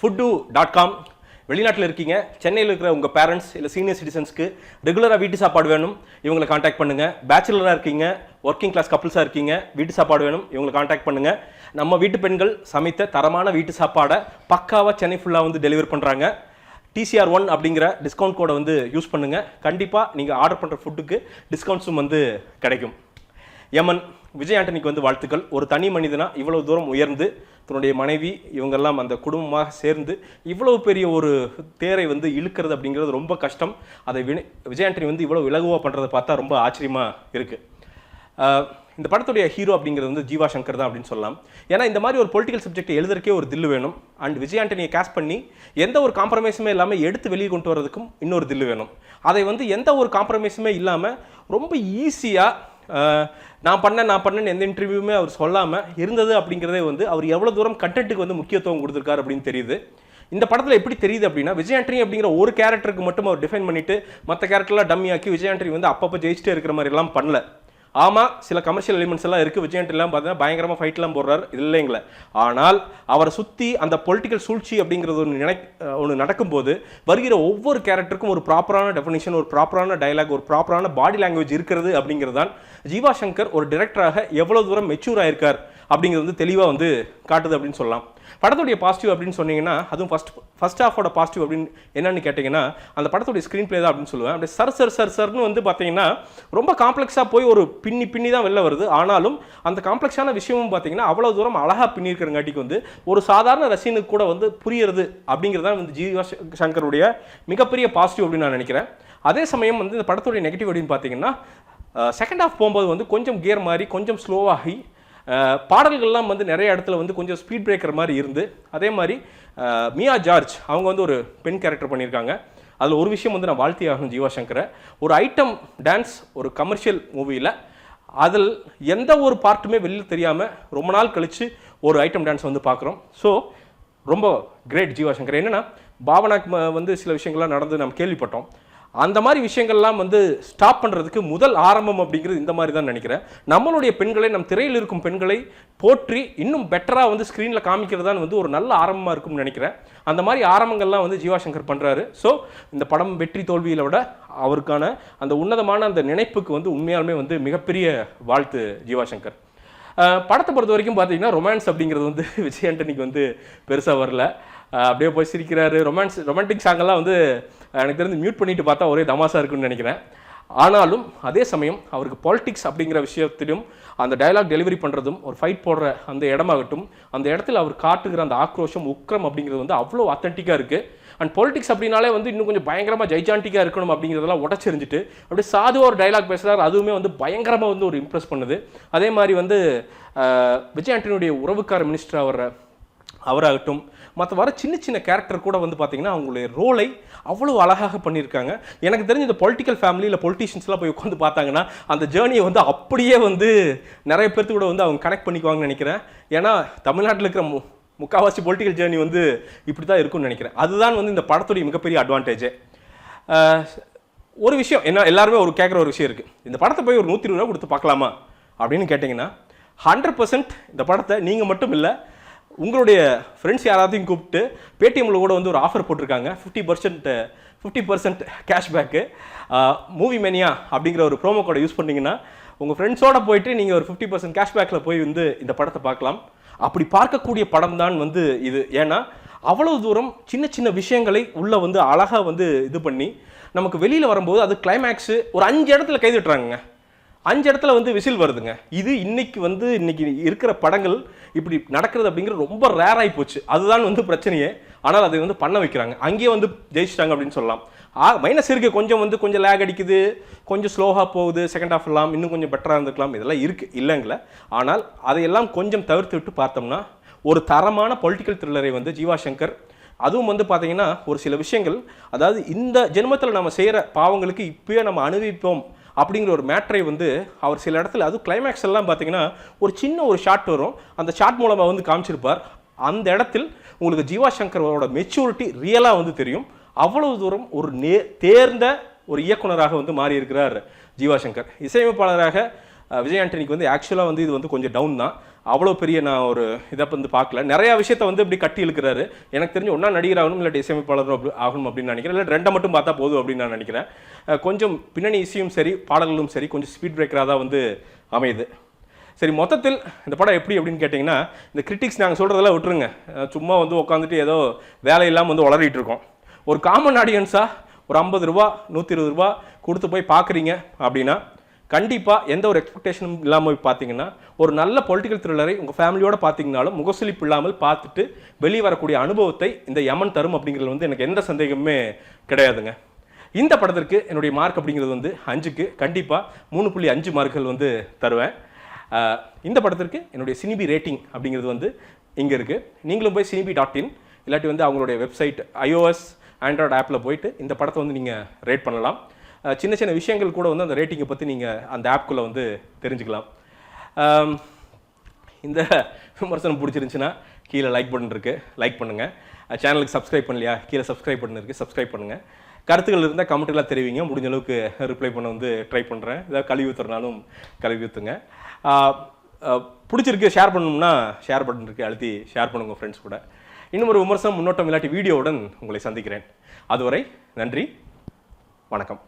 foodoo.com வெளிநாட்டில் இருக்கீங்க, சென்னையில் இருக்கிற உங்கள் பேரண்ட்ஸ் இல்லை சீனியர் சிட்டிசன்ஸ்க்கு ரெகுலராக வீட்டு சாப்பாடு வேணும், இவங்களை காண்டாக்ட் பண்ணுங்கள். பேச்சுலராக இருக்கீங்க, ஒர்க்கிங் கிளாஸ் கப்புள்ஸாக இருக்கீங்க, வீட்டு சாப்பாடு வேணும், இவங்களை காண்டாக்ட் பண்ணுங்கள். நம்ம வீட்டு பெண்கள் சமைத்த தரமான வீட்டு சாப்பாடை பக்காவாக சென்னை ஃபுல்லாக வந்து டெலிவர் பண்ணுறாங்க. TCR1 அப்படிங்கிற டிஸ்கவுண்ட் கோடை வந்து யூஸ் பண்ணுங்கள். கண்டிப்பாக நீங்கள் ஆர்டர் பண்ணுற ஃபுட்டுக்கு டிஸ்கவுண்ட்ஸும் வந்து கிடைக்கும். யமன் விஜய் ஆண்டனிக்கு வந்து வாழ்த்துக்கள். ஒரு தனி மனிதனாக இவ்வளவு தூரம் உயர்ந்து தன்னுடைய மனைவி இவங்கெல்லாம் அந்த குடும்பமாக சேர்ந்து இவ்வளவு பெரிய ஒரு தேரை வந்து இழுக்கிறது அப்படிங்கிறது ரொம்ப கஷ்டம். அதை விஜய் ஆண்டனி வந்து இவ்வளோ இலகுவாக பண்ணுறதை பார்த்தா ரொம்ப ஆச்சரியமாக இருக்குது. இந்த படத்துடைய ஹீரோ அப்படிங்கிறது வந்து ஜீவா சங்கர் தான் அப்படின்னு சொல்லலாம். ஏன்னா இந்த மாதிரி ஒரு பொலிட்டிக்கல் சப்ஜெக்ட் எழுதுறக்கே ஒரு தில்லு வேணும். அண்ட் விஜய் ஆண்டனியை கேஸ்ட் பண்ணி எந்த ஒரு காம்ப்ரமைஸுமே இல்லாமல் எடுத்து வெளியே கொண்டு வரதுக்கும் இன்னொரு தில்லு வேணும். அதை வந்து எந்த ஒரு காம்ப்ரமைஸுமே இல்லாமல் ரொம்ப ஈஸியாக நான் பண்ணேன்னு எந்த இன்டர்வியூமே அவர் சொல்லாமல் இருந்தது அப்படிங்கிறதே வந்து அவர் எவ்வளோ தூரம் கண்டென்ட்டுக்கு வந்து முக்கியத்துவம் கொடுத்துருக்காரு அப்படின்னு தெரியுது. இந்த படத்தில் எப்படி தெரியுது அப்படின்னா, விஜய் ஆண்டனி அப்படிங்கிற ஒரு கேரக்டருக்கு மட்டும் அவர் டிஃபைன் பண்ணிவிட்டு மற்ற கேரக்டர்லாம் டம்மி ஆக்கி விஜய் ஆண்டனி வந்து அப்பப்போ ஜெயிச்சிட்டே இருக்கிற மாதிரிலாம் பண்ணல. ஆமாம், சில கமர்ஷியல் எலிமெண்ட்ஸ் எல்லாம் இருக்குது. விஜய் ஆண்டனிலாம் பார்த்தீங்கன்னா பயங்கரமாக ஃபைட்லாம் போடுறாரு, இல்லைங்களே. ஆனால் அவரை சுற்றி அந்த பொலிட்டிக்கல் சூழ்ச்சி அப்படிங்கிறது ஒன்று நடக்கும்போது வருகிற ஒவ்வொரு கேரக்டருக்கும் ஒரு ப்ராப்பரான டெஃபினிஷன், ஒரு ப்ராப்பரான டயலாக், ஒரு ப்ராப்பரான பாடி லாங்குவேஜ் இருக்கிறது அப்படிங்கிறது தான் ஜீவா சங்கர் ஒரு டிரெக்டராக எவ்வளோ தூரம் மெச்சூர் ஆயிருக்கார் அப்படிங்கிறது வந்து தெளிவாக வந்து காட்டுது அப்படின்னு சொல்லலாம். படத்துடைய பாசிட்டிவ் அப்படின்னு சொன்னீங்கன்னா, அதுவும் ஃபர்ஸ்ட் ஹாஃபோட பாசிட்டிவ் அப்படின்னு என்னன்னு கேட்டிங்கன்னா, அந்த படத்துடைய ஸ்க்ரீன் பிளே தான் அப்படின்னு சொல்லுவேன். அப்படியே சர்ன்னு வந்து பார்த்தீங்கன்னா ரொம்ப காம்ப்ளெக்ஸாக போய் ஒரு பின்னி தான் வெளில வருது. ஆனாலும் அந்த காம்ப்ளெக்ஸான விஷயமும் பார்த்தீங்கன்னா அவ்வளோ தூரம் அழகாக பின்னிருக்கிறங்காட்டிக்கு வந்து ஒரு சாதாரண ரசிகனுக்கு கூட வந்து புரியுறது அப்படிங்கிறதான் வந்து ஜீவா சங்கருடைய மிகப்பெரிய பாசிட்டிவ் அப்படின்னு நான் நினைக்கிறேன். அதே சமயம் வந்து இந்த படத்துடைய நெகட்டிவ் அப்படின்னு பார்த்தீங்கன்னா, செகண்ட் ஹாஃப் போகும்போது வந்து கொஞ்சம் கியர் மாதிரி கொஞ்சம் ஸ்லோவாகி பாடல்கள்லாம் வந்து நிறைய இடத்துல வந்து கொஞ்சம் ஸ்பீட் பிரேக்கர் மாதிரி இருந்து, அதே மாதிரி மியா ஜார்ஜ் அவங்க வந்து ஒரு பெண் கேரக்டர் பண்ணியிருக்காங்க. அதில் ஒரு விஷயம் வந்து நான் வாழ்த்தி ஆகணும் ஜீவா சங்கரை. ஒரு ஐட்டம் டான்ஸ் ஒரு கமர்ஷியல் மூவியில் அதில் எந்த ஒரு பார்ட்டுமே வெளியில் தெரியாமல் ரொம்ப நாள் கழித்து ஒரு ஐட்டம் டான்ஸ் வந்து பார்க்குறோம். ஸோ ரொம்ப கிரேட் ஜீவா சங்கர். என்னென்னா பாவனாக்கு வந்து சில விஷயங்கள்லாம் நடந்து நம்ம கேள்விப்பட்டோம். அந்த மாதிரி விஷயங்கள்லாம் வந்து ஸ்டாப் பண்ணுறதுக்கு முதல் ஆரம்பம் அப்படிங்கிறது இந்த மாதிரி தான் நினைக்கிறேன். நம்மளுடைய பெண்களை, நம் திரையில் இருக்கும் பெண்களை போற்றி இன்னும் பெட்டராக வந்து ஸ்க்ரீனில் காமிக்கிறது தான் வந்து ஒரு நல்ல ஆரம்பமாக இருக்கும்னு நினைக்கிறேன். அந்த மாதிரி ஆரம்பங்கள்லாம் வந்து ஜீவா சங்கர் பண்ணுறாரு. ஸோ இந்த படம் வெற்றி தோல்வியில் விட அவருக்கான அந்த உன்னதமான அந்த நினைப்புக்கு வந்து உண்மையாலுமே வந்து மிகப்பெரிய வாழ்த்து ஜீவா சங்கர். படத்தை பொறுத்த வரைக்கும் பார்த்தீங்கன்னா ரொமான்ஸ் அப்படிங்கிறது வந்து விஜய் ஆண்டனிக்கு வந்து பெருசாக வரல. அப்படியே போய் சிரிக்கிறாரு. ரொமான்டிக் சாங்கெல்லாம் வந்து எனக்கு தெரிஞ்சு மியூட் பண்ணிட்டு பார்த்தா ஒரே தமாசா இருக்குன்னு நினைக்கிறேன். ஆனாலும் அதே சமயம் அவருக்கு பாலிடிக்ஸ் அப்படிங்கிற விஷயத்திலும் அந்த டயலாக் டெலிவரி பண்ணுறதும் ஒரு ஃபைட் போடுற அந்த இடமாகட்டும், அந்த இடத்துல அவர் காட்டுகிற அந்த ஆக்ரோஷம் உக்கிரம் அப்படிங்கிறது வந்து அவ்வளோ ஆத்தென்டிக்காக இருக்குது. அண்ட் பாலிடிக்ஸ் அப்படின்னாலே வந்து இன்னும் கொஞ்சம் பயங்கரமாக ஜெய்ஜாண்டிக்காக இருக்கணும் அப்படிங்கிறதெல்லாம் உடச்சிருந்துட்டு அப்படியே சாதுவாக ஒரு டைலாக் பேசுகிறார். அதுவுமே வந்து பயங்கரமாக வந்து ஒரு இம்ப்ரெஸ் பண்ணுது. அதே மாதிரி வந்து விஜய் ஆண்டனியுடைய உறவுக்கார மினிஸ்டர் அவராகட்டும், மற்ற வர சின்ன கேரக்டர் கூட வந்து பார்த்தீங்கன்னா அவங்களுடைய ரோலை அவ்வளோ அழகாக பண்ணியிருக்காங்க. எனக்கு தெரிஞ்ச இந்த பொலிட்டிக்கல் ஃபேமிலியில் பொலிட்டிஷியன்ஸ்லாம் போய் உட்காந்து பார்த்தாங்கன்னா அந்த ஜேர்னியை வந்து அப்படியே வந்து நிறைய பேர்த்து கூட வந்து அவங்க கனெக்ட் பண்ணிக்குவாங்கன்னு நினைக்கிறேன். ஏன்னா தமிழ்நாட்டில் இருக்கிற முக்கால்வாசி பொலிட்டிக்கல் ஜேர்னி வந்து இப்படி தான் இருக்கும்னு நினைக்கிறேன். அதுதான் வந்து இந்த படத்துடைய மிகப்பெரிய அட்வான்டேஜ். ஒரு விஷயம் என்ன, எல்லாருமே ஒரு கேட்குற ஒரு விஷயம் இருக்குது, இந்த படத்தை போய் ஒரு 120 ரூபா கொடுத்து பார்க்கலாமா அப்படின்னு கேட்டிங்கன்னா 100% இந்த படத்தை நீங்கள் மட்டும் இல்லை, உங்களுடைய ஃப்ரெண்ட்ஸ் யாராவது கூப்பிட்டு பேடிஎம்மில் கூட வந்து ஒரு ஆஃபர் போட்டிருக்காங்க. 50% கேஷ்பேக்கு மூவி மேனியா அப்படிங்கிற ஒரு ப்ரோமோ கோடை யூஸ் பண்ணிங்கன்னா உங்கள் ஃப்ரெண்ட்ஸோடு போயிட்டு நீங்கள் ஒரு 50% கேஷ்பேக்கில் போய் வந்து இந்த படத்தை பார்க்கலாம். அப்படி பார்க்கக்கூடிய படம் தான் வந்து இது. ஏன்னா அவ்வளவு தூரம் சின்ன விஷயங்களை உள்ளே வந்து அழகாக வந்து இது பண்ணி நமக்கு வெளியில் வரும்போது அது கிளைமேக்ஸு ஒரு 5 இடத்துல கைதுட்டுறாங்க, 5 இடத்துல வந்து விசில் வருதுங்க. இது இன்னைக்கு இருக்கிற படங்கள் இப்படி நடக்கிறது அப்படிங்கிறது ரொம்ப ரேர் ஆகி போச்சு. அதுதான் வந்து பிரச்சனையே. ஆனால் அதை வந்து பண்ண வைக்கிறாங்க, அங்கேயே வந்து ஜெயிச்சிட்டாங்க அப்படின்னு சொல்லலாம். மைனஸ் இருக்குது, கொஞ்சம் லேக் அடிக்குது, கொஞ்சம் ஸ்லோவாக போகுது, செகண்ட் ஹாஃப் எல்லாம் இன்னும் கொஞ்சம் பெட்டராக இருந்துக்கலாம், இதெல்லாம் இருக்குது இல்லைங்களே. ஆனால் அதையெல்லாம் கொஞ்சம் தவிர்த்து விட்டு பார்த்தோம்னா ஒரு தரமான பொலிட்டிக்கல் த்ரில்லரை வந்து ஜீவா சங்கர், அதுவும் வந்து பார்த்தீங்கன்னா ஒரு சில விஷயங்கள், அதாவது இந்த ஜென்மத்தில் நம்ம செய்கிற பாவங்களுக்கு இப்போயே நம்ம அனுபவிப்போம் அப்படிங்கிற ஒரு மேட்ரை வந்து அவர் சில இடத்துல, அதுவும் கிளைமேக்ஸ் எல்லாம் பார்த்தீங்கன்னா ஒரு சின்ன ஒரு ஷாட் வரும், அந்த ஷாட் மூலமாக வந்து காமிச்சிருப்பார். அந்த இடத்தில் உங்களுக்கு ஜீவா சங்கரோட மெச்சூரிட்டி ரியலாக வந்து தெரியும். அவ்வளவு தூரம் ஒரு தேர்ந்த ஒரு இயக்குனராக வந்து மாறி இருக்கிறார் ஜீவா சங்கர். இசையமைப்பாளராக விஜய் ஆண்டனிக்கு வந்து ஆக்சுவலாக வந்து இது வந்து கொஞ்சம் டவுன் தான். அவ்வளோ பெரிய நான் ஒரு இதை வந்து பார்க்கல. நிறையா விஷயத்த வந்து இப்படி கட்டி இழுக்கிறாரு. எனக்கு தெரிஞ்சு ஒன்றா நடிகர் ஆகணும், இல்லாட்டி இசையமைப்பாளர் ஆகணும் அப்படின்னு நினைக்கிறேன். இல்லை ரெண்டை மட்டும் பார்த்தா போதும் அப்படின்னு நான் நினைக்கிறேன். கொஞ்சம் பின்னணி இசையும் சரி பாடல்களும் சரி கொஞ்சம் ஸ்பீட் பிரேக்கராக தான் வந்து அமையுது. சரி, மொத்தத்தில் இந்த படம் எப்படி அப்படின்னு கேட்டிங்கன்னா, இந்த கிரிட்டிக்ஸ் நாங்கள் சொல்கிறதெல்லாம் விட்டுருங்க. சும்மா வந்து உட்காந்துட்டு ஏதோ வேலை இல்லாமல் வந்து உளறிட்டு இருக்கோம். ஒரு காமன் ஆடியன்ஸாக ஒரு 50 ரூபா 120 ரூபா கொடுத்து போய் பார்க்குறீங்க அப்படின்னா கண்டிப்பாக எந்த ஒரு எக்ஸ்பெக்டேஷனும் இல்லாமல் போய் பார்த்தீங்கன்னா ஒரு நல்ல பொலிட்டிக்கல் த்ரில்லரை உங்கள் ஃபேமிலியோடு பார்த்தீங்கனாலும் முகசுலிப்பு இல்லாமல் பார்த்துட்டு வெளியே வரக்கூடிய அனுபவத்தை இந்த யமன் தரும் அப்படிங்கிறது வந்து எனக்கு எந்த சந்தேகமே கிடையாதுங்க. இந்த படத்திற்கு என்னுடைய மார்க் அப்படிங்கிறது வந்து 5க்கு கண்டிப்பாக 3.5 மார்க்குகள் வந்து தருவேன். இந்த படத்திற்கு என்னுடைய சினிபி ரேட்டிங் அப்படிங்கிறது வந்து இங்கே இருக்குது. நீங்களும் போய் சினிபி.in இல்லாட்டி வந்து அவங்களுடைய வெப்சைட் iOS ஆண்ட்ராய்டு ஆப்பில் போயிட்டு இந்த படத்தை வந்து நீங்கள் ரேட் பண்ணலாம். சின்ன சின்ன விஷயங்கள் கூட வந்து அந்த ரேட்டிங்கை பற்றி நீங்கள் அந்த ஆப்குள்ளே வந்து தெரிஞ்சுக்கலாம். இந்த விமர்சனம் பிடிச்சிருந்துச்சுன்னா கீழே லைக் பட்டன் இருக்குது, லைக் பண்ணுங்கள். சேனலுக்கு சப்ஸ்கிரைப் பண்ணலையா, கீழே சப்ஸ்கிரைப் பட்டன் இருக்குது, சப்ஸ்கிரைப் பண்ணுங்கள். கருத்துக்கள் இருந்தால் கமெண்ட்லாம் தெரிவிங்க, முடிஞ்ச அளவுக்கு ரிப்ளை பண்ண வந்து ட்ரை பண்ணுறேன். ஏதாவது கழுவி ஊற்றுறனாலும் கழுவி ஊற்றுங்க. பிடிச்சிருக்கு ஷேர் பண்ணணும்னா ஷேர் பட்டன் இருக்குது, அழுத்தி ஷேர் பண்ணுங்க ஃப்ரெண்ட்ஸ் கூட. இன்னும் ஒரு விமர்சனம் முன்னோட்டம் இல்லாட்டி வீடியோவுடன் உங்களை சந்திக்கிறேன். அதுவரை நன்றி, வணக்கம்.